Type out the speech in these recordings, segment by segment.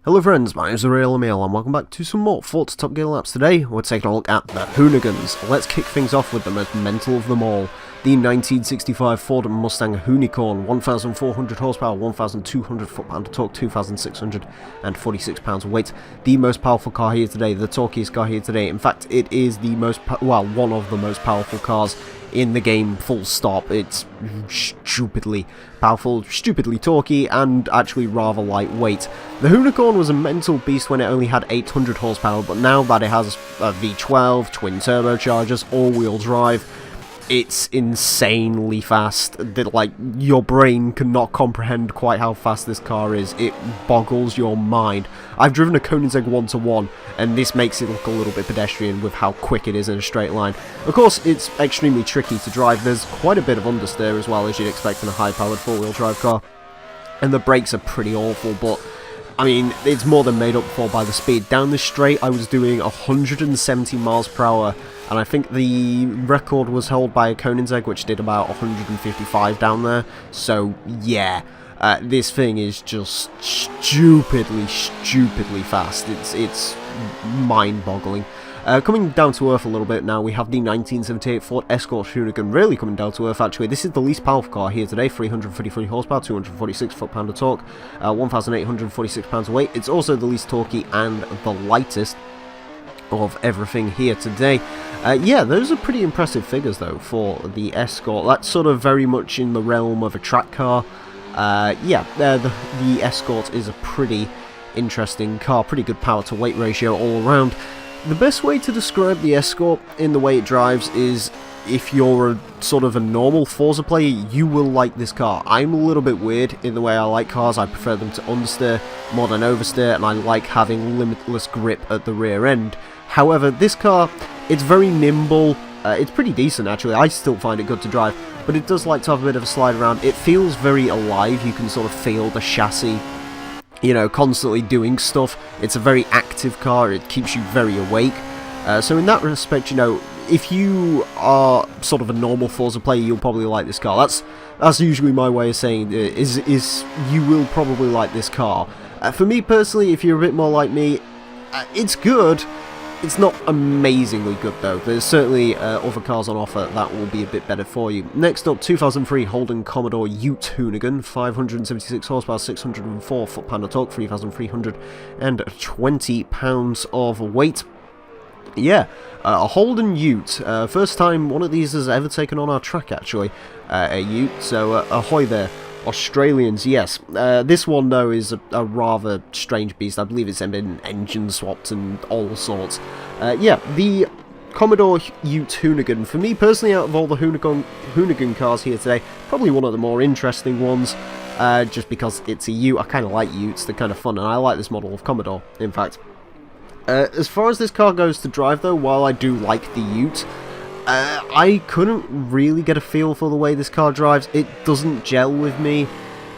Hello friends, my name is Emile and welcome back to some more Forza Top Gear laps. Today we're taking a look at the Hoonigans. Let's kick things off with the most mental of them all. The 1965 Ford Mustang Hoonigans, 1,400 horsepower, 1,200 foot-pound of torque, 2,646 pounds of weight. The most powerful car here today, the torquiest car here today. In fact, it is the one of the most powerful cars in the game, full stop. It's stupidly powerful, stupidly torquey, and actually rather lightweight. The Hoonigans was a mental beast when it only had 800 horsepower, but now that it has a V12, twin turbochargers, all-wheel drive, it's insanely fast. Like, your brain cannot comprehend quite how fast this car is. It boggles your mind. I've driven a Koenigsegg 1-to-1, and this makes it look a little bit pedestrian with how quick it is in a straight line. Of course, it's extremely tricky to drive. There's quite a bit of understeer as well, as you'd expect in a high-powered four-wheel drive car. And the brakes are pretty awful, but I mean, it's more than made up for by the speed. Down this straight, I was doing 170 miles per hour, and I think the record was held by a Koenigsegg, which did about 155 down there. So, yeah, this thing is just stupidly fast. It's mind-boggling. Coming down to earth a little bit now, we have the 1978 Ford Escort Hoonigan, really coming down to earth actually. This is the least powerful car here today, 333 horsepower, 246 foot-pound of torque, 1,846 pounds of weight. It's also the least torquey and the lightest of everything here today. Yeah, those are pretty impressive figures though for the Escort. That's sort of very much in the realm of a track car. Yeah, the Escort is a pretty interesting car, pretty good power to weight ratio all around. The best way to describe the Escort in the way it drives is, if you're a sort of a normal Forza player, you will like this car. I'm a little bit weird in the way I like cars. I prefer them to understeer more than oversteer, and I like having limitless grip at the rear end. However, this car, it's very nimble. It's pretty decent actually. I still find it good to drive, but it does like to have a bit of a slide around. It feels very alive. You can sort of feel the chassis, you know, constantly doing stuff. It's a very active car. It keeps you very awake. So in that respect, you know, if you are sort of a normal Forza player, you'll probably like this car. That's usually my way of saying it, is you will probably like this car. For me personally, if you're a bit more like me, it's good. It's not amazingly good though. There's certainly other cars on offer that will be a bit better for you. Next up, 2003 Holden Commodore Ute Hoonigan, 576 horsepower, 604 foot-pound of torque, 3,320 pounds of weight. Yeah, a Holden Ute. First time one of these has ever taken on our track actually, a Ute. So ahoy there, Australians, yes. This one, though, is a rather strange beast. I believe it's been engine swapped and all sorts. Yeah, the Commodore Ute Hoonigan, for me personally, out of all the Hoonigan cars here today, probably one of the more interesting ones, just because it's a Ute. I kind of like Utes, they're kind of fun, and I like this model of Commodore, in fact. As far as this car goes to drive, though, while I do like the Ute, I couldn't really get a feel for the way this car drives. It doesn't gel with me.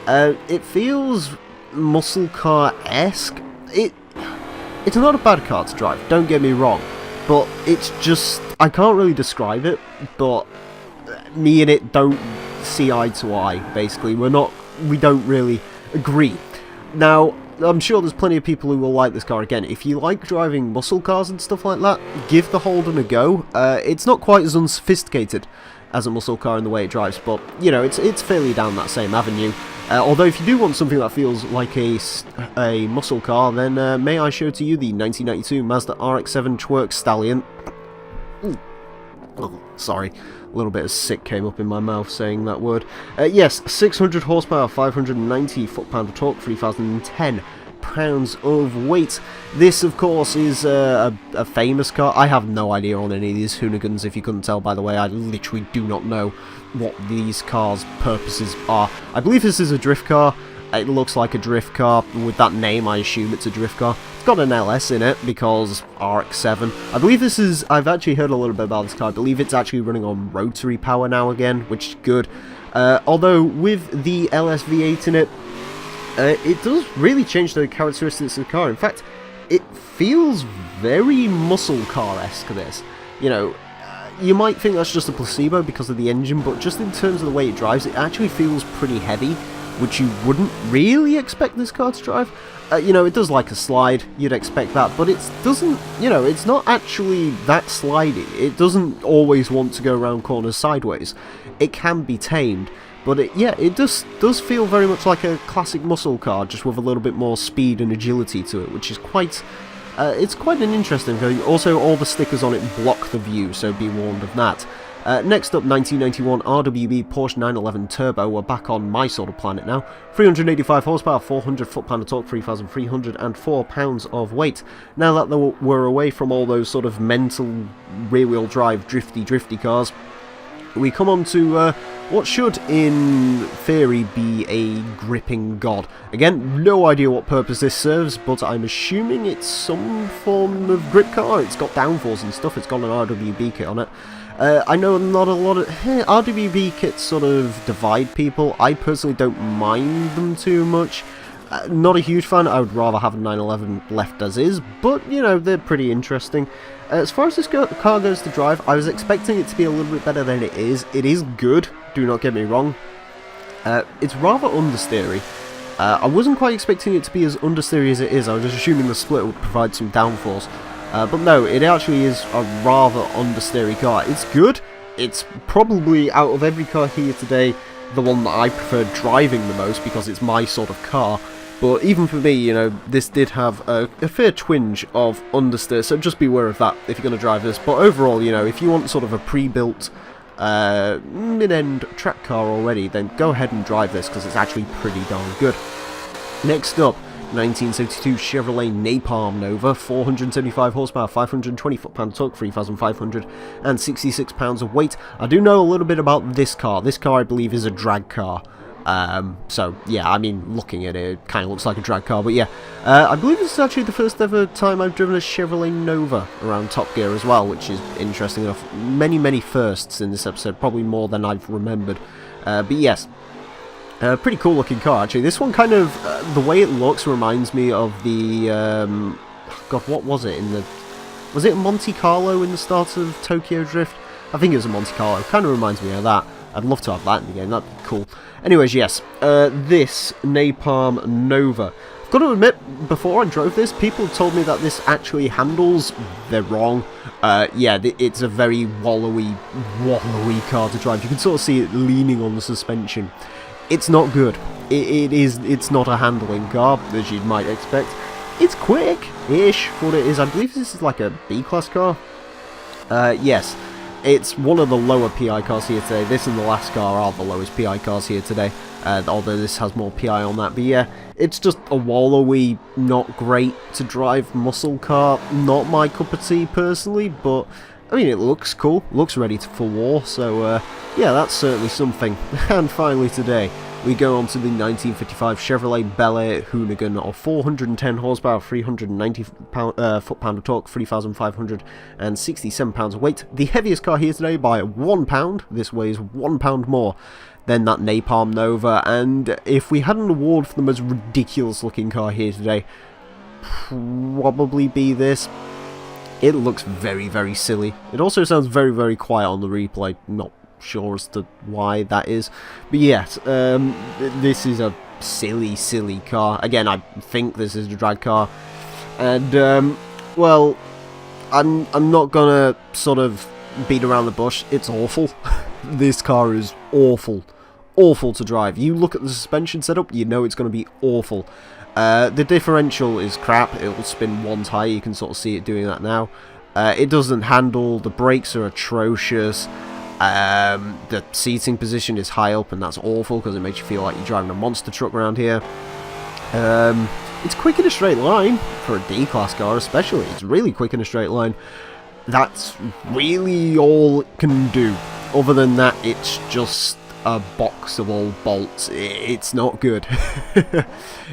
It feels muscle car-esque. It's not a bad car to drive, don't get me wrong, but it's just, I can't really describe it, but me and it don't see eye to eye, basically. We don't really agree. Now, I'm sure there's plenty of people who will like this car. Again, if you like driving muscle cars and stuff like that, give the Holden a go. It's not quite as unsophisticated as a muscle car in the way it drives, but, you know, it's fairly down that same avenue. Although if you do want something that feels like a muscle car, then may I show to you the 1992 Mazda RX7 Twerk Stallion. Ooh. Oh, sorry. A little bit of sick came up in my mouth saying that word. Yes, 600 horsepower, 590 foot-pound of torque, 3,010 pounds of weight. This, of course, is a famous car. I have no idea on any of these Hoonigans, if you couldn't tell by the way. I literally do not know what these cars' purposes are. I believe this is a drift car. It looks like a drift car. With that name, I assume it's a drift car. It's got an LS in it because RX7. I believe this is, I've actually heard a little bit about this car. I believe it's actually running on rotary power now again, which is good. Although with the LS V8 in it, it does really change the characteristics of the car. In fact, it feels very muscle car-esque, this. You know, you might think that's just a placebo because of the engine, but just in terms of the way it drives, it actually feels pretty heavy. which you wouldn't really expect this car to drive. You know, it does like a slide, you'd expect that, but it doesn't, you know, it's not actually that slidey. It doesn't always want to go around corners sideways. It can be tamed, but it does feel very much like a classic muscle car, just with a little bit more speed and agility to it, which is quite, it's quite an interesting thing. Also, all the stickers on it block the view, so be warned of that. Next up, 1991 RWB Porsche 911 Turbo. We're back on my sort of planet now. 385 horsepower, 400 foot-pound of torque, 3,304 pounds of weight. Now that we're away from all those sort of mental rear-wheel drive drifty cars, we come on to what should, in theory, be a gripping god. Again, no idea what purpose this serves, but I'm assuming it's some form of grip car. It's got downforce and stuff. It's got an RWB kit on it. I know not a lot of RWB kits sort of divide people. I personally don't mind them too much. Not a huge fan. I would rather have a 911 left as is, but you know, they're pretty interesting. As far as this car goes to drive, I was expecting it to be a little bit better than it is. It is good, do not get me wrong. It's rather understeery. I wasn't quite expecting it to be as understeery as it is. I was just assuming the split would provide some downforce. But no, it actually is a rather understeery car. It's good. It's probably, out of every car here today, the one that I prefer driving the most, because it's my sort of car. But even for me, you know, this did have a fair twinge of understeer, so just be aware of that if you're going to drive this. But overall, you know, if you want sort of a pre-built mid-end track car already, then go ahead and drive this, because it's actually pretty darn good. Next up, 1972 Chevrolet Napalm Nova, 475 horsepower, 520 foot-pound torque, 3,566 pounds of weight. I do know a little bit about this car. This car, I believe, is a drag car. So, yeah, I mean, looking at it, it kind of looks like a drag car, but yeah. I believe this is actually the first ever time I've driven a Chevrolet Nova around Top Gear as well, which is interesting enough. Many firsts in this episode, probably more than I've remembered. But yes. Pretty cool looking car, actually. This one kind of, the way it looks reminds me of the, God, what was it was it Monte Carlo in the start of Tokyo Drift? I think it was a Monte Carlo. Kind of reminds me of that. I'd love to have that in the game, that'd be cool. Anyways, yes, this Napalm Nova. I've got to admit, before I drove this, people told me that this actually handles. They're wrong. Yeah, it's a very wallowy car to drive. You can sort of see it leaning on the suspension. It's not good. It's not a handling car, as you might expect. It's quick-ish for what it is. I believe this is like a B-class car. Yes, it's one of the lower PI cars here today. This and the last car are the lowest PI cars here today, although this has more PI on that. But yeah, it's just a wallowy, not great to drive muscle car. Not my cup of tea personally, but I mean, it looks cool, looks ready for war, so yeah, that's certainly something. And finally today, we go on to the 1955 Chevrolet Bel Air Hoonigan of 410 horsepower, 390 foot-pound of torque, 3,567 pounds of weight. The heaviest car here today by 1 pound. This weighs 1 pound more than that Napalm Nova, and if we had an award for the most ridiculous looking car here today, probably be this. It looks very silly. It also sounds very quiet on the replay. Not sure as to why that is. But yes, this is a silly car. Again, I think this is a drag car. And, well, I'm not gonna sort of beat around the bush. It's awful. This car is awful. Awful to drive. You look at the suspension setup, you know it's going to be awful. The differential is crap. It will spin one tyre. You can sort of see it doing that now. It doesn't handle. The brakes are atrocious. The seating position is high up, and that's awful because it makes you feel like you're driving a monster truck around here. It's quick in a straight line for a D-class car, especially. It's really quick in a straight line. That's really all it can do. Other than that, it's just a box of old bolts. It's not good.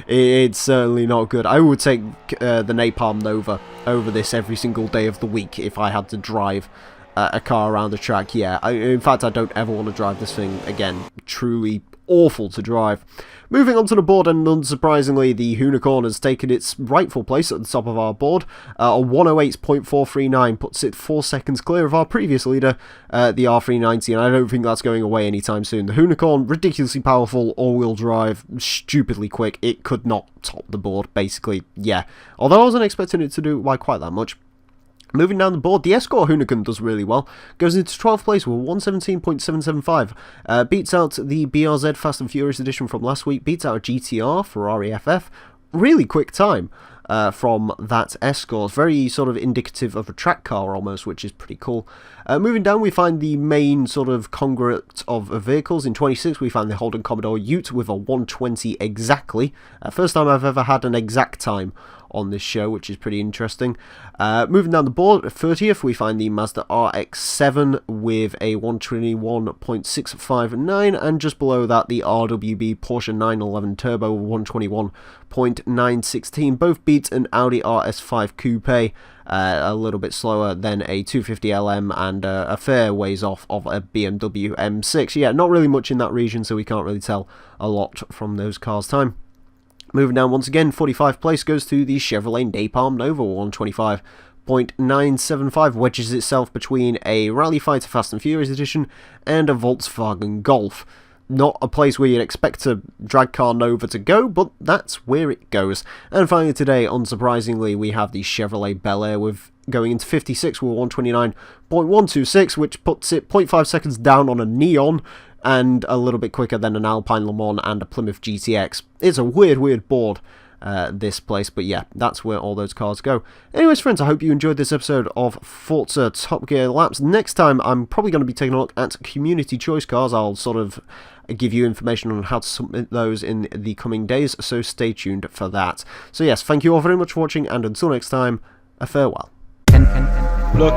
It's certainly not good. I would take the Napalm Nova over this every single day of the week if I had to drive a car around the track. Yeah, in fact, I don't ever want to drive this thing again. Truly awful to drive. Moving on to the board, and unsurprisingly, the Hoonigan has taken its rightful place at the top of our board. A 108.439 puts it 4 seconds clear of our previous leader, the R390, and I don't think that's going away anytime soon. The Hoonigan, ridiculously powerful, all-wheel drive, stupidly quick. It could not top the board, basically, yeah. Although I wasn't expecting it to do by quite that much. Moving down the board, the Escort Hoonigan does really well. Goes into 12th place with 117.775. Beats out the BRZ Fast and Furious edition from last week. Beats out a GTR Ferrari FF. Really quick time from that Escort. Very sort of indicative of a track car almost, which is pretty cool. Moving down, we find the main sort of conglomerate of vehicles. In 26th, we find the Holden Commodore Ute with a 120 exactly. First time I've ever had an exact time on this show, which is pretty interesting. Moving down the board, at 30th, we find the Mazda RX7 with a 121.659, and just below that, the RWB Porsche 911 Turbo 121.916. Both beat an Audi RS5 Coupe, a little bit slower than a 250 LM, and a fair ways off of a BMW M6. Yeah, not really much in that region, so we can't really tell a lot from those cars' time. Moving down once again, 45th place goes to the Chevrolet Napalm Nova 125.975, wedges itself between a Rally Fighter Fast and Furious edition and a Volkswagen Golf. Not a place where you'd expect a drag car Nova to go, but that's where it goes. And finally today, unsurprisingly, we have the Chevrolet Bel Air with going into 56 with 129.126, which puts it 0.5 seconds down on a Neon, and a little bit quicker than an Alpine Le Mans and a Plymouth GTX. It's a weird board, this place, but yeah, that's where all those cars go. Anyways, friends, I hope you enjoyed this episode of Forza Top Gear Laps. Next time, I'm probably going to be taking a look at community choice cars. I'll sort of give you information on how to submit those in the coming days, so stay tuned for that. So yes, thank you all very much for watching, and until next time, a farewell. Look.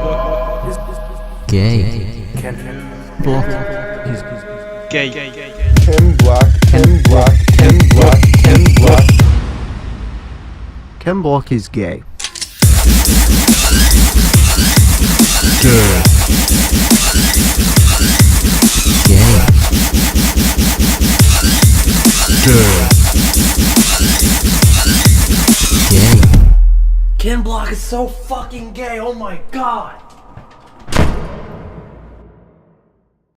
Gay. Block. Gay. Ken Block. Ken Block is gay. Good. Gay. Good. Gay. Ken Block is so fucking gay, oh my god!